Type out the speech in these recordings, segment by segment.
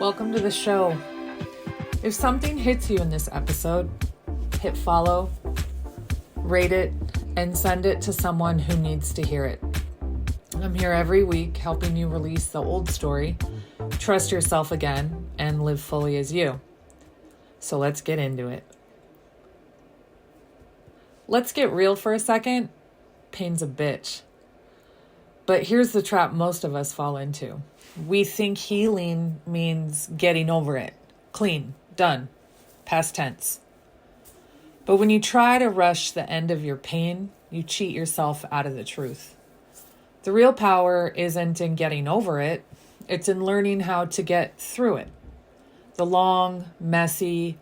Welcome to the show. If something hits you in this episode, hit follow, rate it, and send it to someone who needs to hear it. I'm here every week helping you release the old story, trust yourself again, and live fully as you. So let's get into it. Let's get real for a second. Pain's a bitch. But here's the trap most of us fall into. We think healing means getting over it. Clean, done, past tense. But when you try to rush the end of your pain, you cheat yourself out of the truth. The real power isn't in getting over it. It's in learning how to get through it. The long, messy,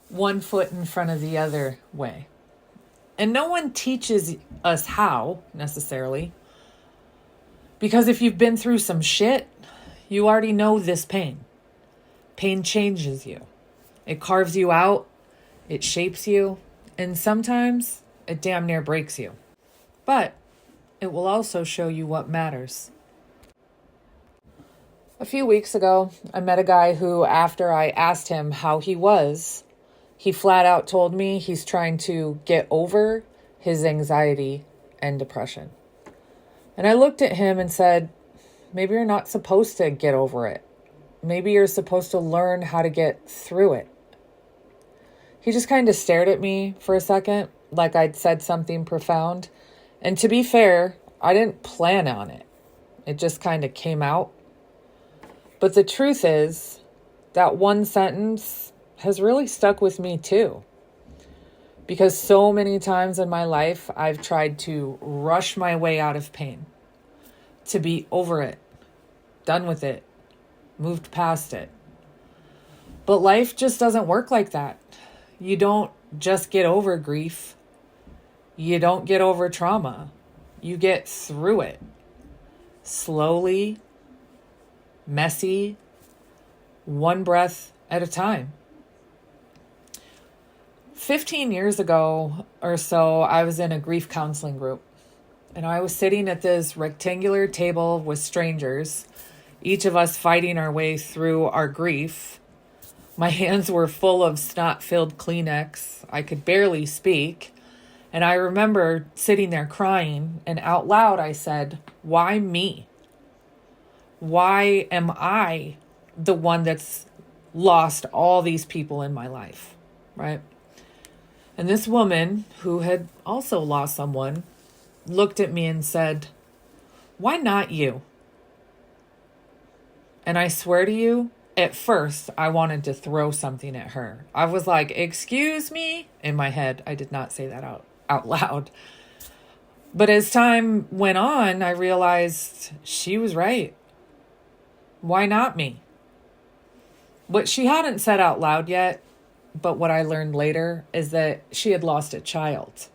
one foot in front of the other way. And no one teaches us how, necessarily. Because if you've been through some shit, you already know this pain. Pain changes you. It carves you out, it shapes you, and sometimes it damn near breaks you. But it will also show you what matters. A few weeks ago, I met a guy who, after I asked him how he was, he flat out told me he's trying to get over his anxiety and depression. And I looked at him and said, maybe you're not supposed to get over it. Maybe you're supposed to learn how to get through it. He just kind of stared at me for a second, like I'd said something profound. And to be fair, I didn't plan on it. It just kind of came out. But the truth is, that one sentence has really stuck with me too. Because so many times in my life, I've tried to rush my way out of pain. To be over it, done with it, moved past it. But life just doesn't work like that. You don't just get over grief. You don't get over trauma. You get through it. Slowly, messy, one breath at a time. 15 years ago or so, I was in a grief counseling group. And I was sitting at this rectangular table with strangers, each of us fighting our way through our grief. My hands were full of snot-filled Kleenex. I could barely speak. And I remember sitting there crying, and out loud I said, why me? Why am I the one that's lost all these people in my life, right? And this woman, who had also lost someone, looked at me and said, why not you? And I swear to you, at first, I wanted to throw something at her. I was like, excuse me? In my head, I did not say that out loud. But as time went on, I realized she was right. Why not me? What she hadn't said out loud yet, but what I learned later, is that she had lost a child.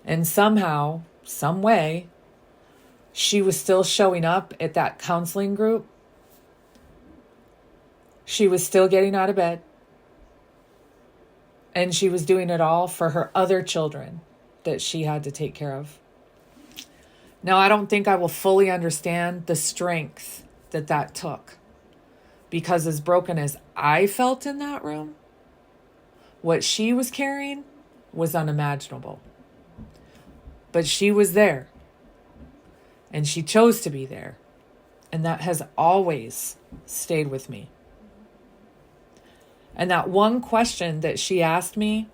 And somehow, some way, she was still showing up at that counseling group. She was still getting out of bed. And she was doing it all for her other children that she had to take care of. Now, I don't think I will fully understand the strength that took. Because as broken as I felt in that room, what she was carrying was unimaginable. But she was there. And she chose to be there. And that has always stayed with me. And that one question that she asked me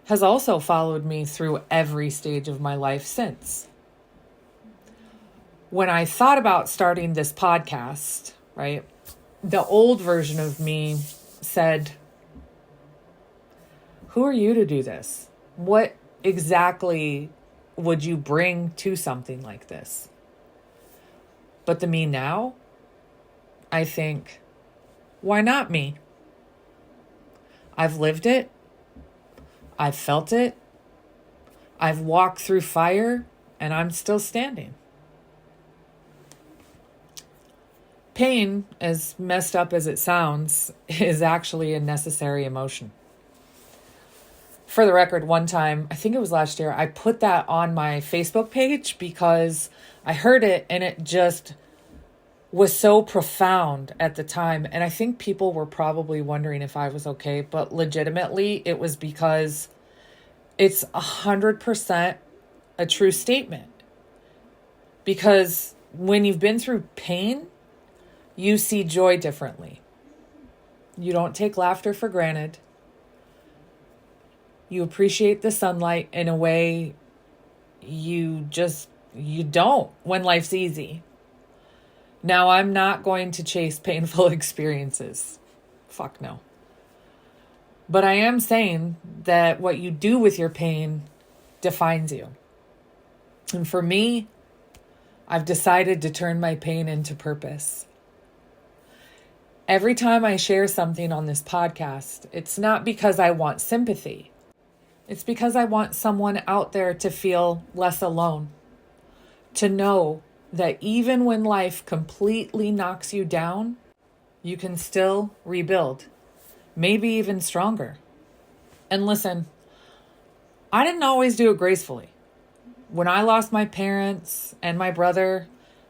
has also followed me through every stage of my life since. When I thought about starting this podcast, right, the old version of me said, who are you to do this? What exactly would you bring to something like this? But the me now, I think, why not me? I've lived it. I've felt it. I've walked through fire, and I'm still standing. Pain, as messed up as it sounds, is actually a necessary emotion. For the record, one time, I think it was last year, I put that on my Facebook page because I heard it and it just was so profound at the time. And I think people were probably wondering if I was okay, but legitimately it was because it's 100% a true statement. Because when you've been through pain, you see joy differently. You don't take laughter for granted. You appreciate the sunlight in a way you don't when life's easy. Now, I'm not going to chase painful experiences. Fuck no. But I am saying that what you do with your pain defines you. And for me, I've decided to turn my pain into purpose. Every time I share something on this podcast, it's not because I want sympathy. It's because I want someone out there to feel less alone, to know that even when life completely knocks you down, you can still rebuild, maybe even stronger. And listen, I didn't always do it gracefully. When I lost my parents and my brother,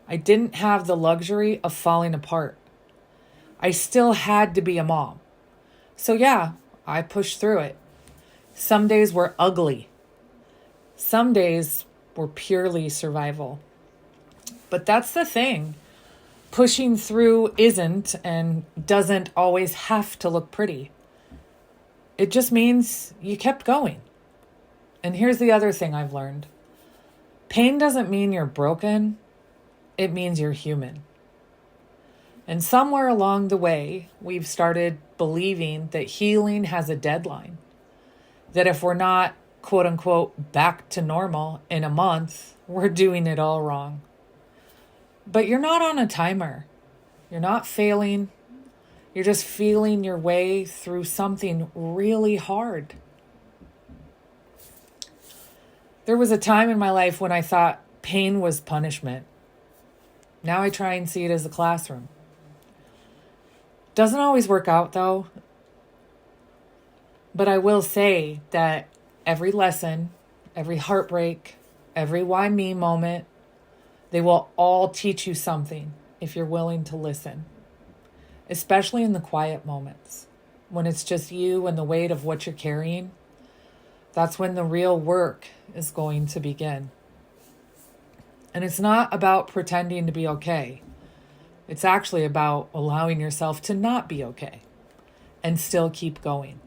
I didn't have the luxury of falling apart. I still had to be a mom. So yeah, I pushed through it. Some days were ugly. Some days were purely survival. But that's the thing. Pushing through isn't and doesn't always have to look pretty. It just means you kept going. And here's the other thing I've learned. Pain doesn't mean you're broken. It means you're human. And somewhere along the way, we've started believing that healing has a deadline. That if we're not, quote unquote, back to normal in a month, we're doing it all wrong. But you're not on a timer. You're not failing. You're just feeling your way through something really hard. There was a time in my life when I thought pain was punishment. Now I try and see it as a classroom. Doesn't always work out though. But I will say that every lesson, every heartbreak, every why me moment, they will all teach you something if you're willing to listen. Especially in the quiet moments, when it's just you and the weight of what you're carrying. That's when the real work is going to begin. And it's not about pretending to be okay. It's actually about allowing yourself to not be okay and still keep going.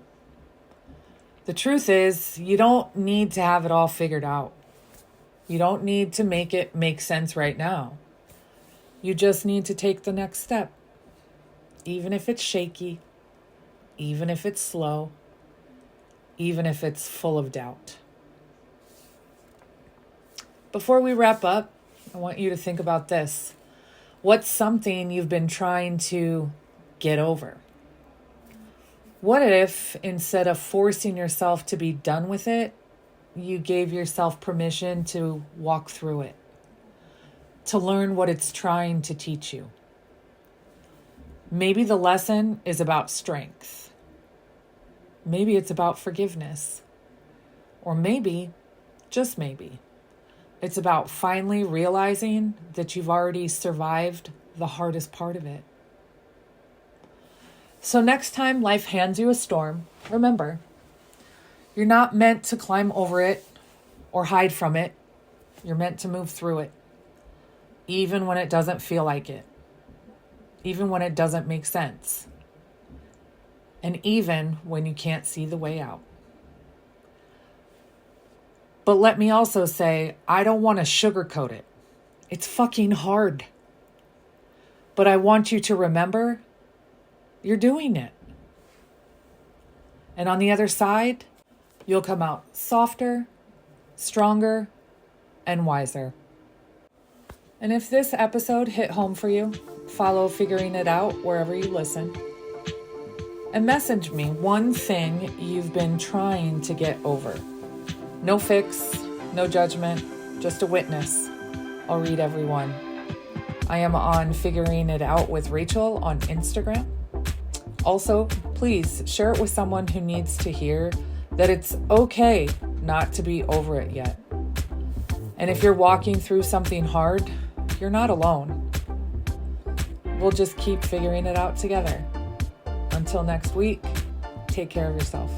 The truth is, you don't need to have it all figured out. You don't need to make it make sense right now. You just need to take the next step. Even if it's shaky, even if it's slow, even if it's full of doubt. Before we wrap up, I want you to think about this. What's something you've been trying to get over? What if, instead of forcing yourself to be done with it, you gave yourself permission to walk through it, to learn what it's trying to teach you? Maybe the lesson is about strength. Maybe it's about forgiveness. Or maybe, just maybe, it's about finally realizing that you've already survived the hardest part of it. So next time life hands you a storm, remember, you're not meant to climb over it or hide from it. You're meant to move through it, even when it doesn't feel like it, even when it doesn't make sense, and even when you can't see the way out. But let me also say, I don't want to sugarcoat it. It's fucking hard. But I want you to remember, you're doing it. And on the other side, you'll come out softer, stronger, and wiser. And if this episode hit home for you, follow Figuring It Out wherever you listen. And message me one thing you've been trying to get over. No fix, no judgment, just a witness. I'll read every one. I am on Figuring It Out with Rachel on Instagram. Also, please share it with someone who needs to hear that it's okay not to be over it yet. And if you're walking through something hard, you're not alone. we'll just keep figuring it out together. Until next week, take care of yourself.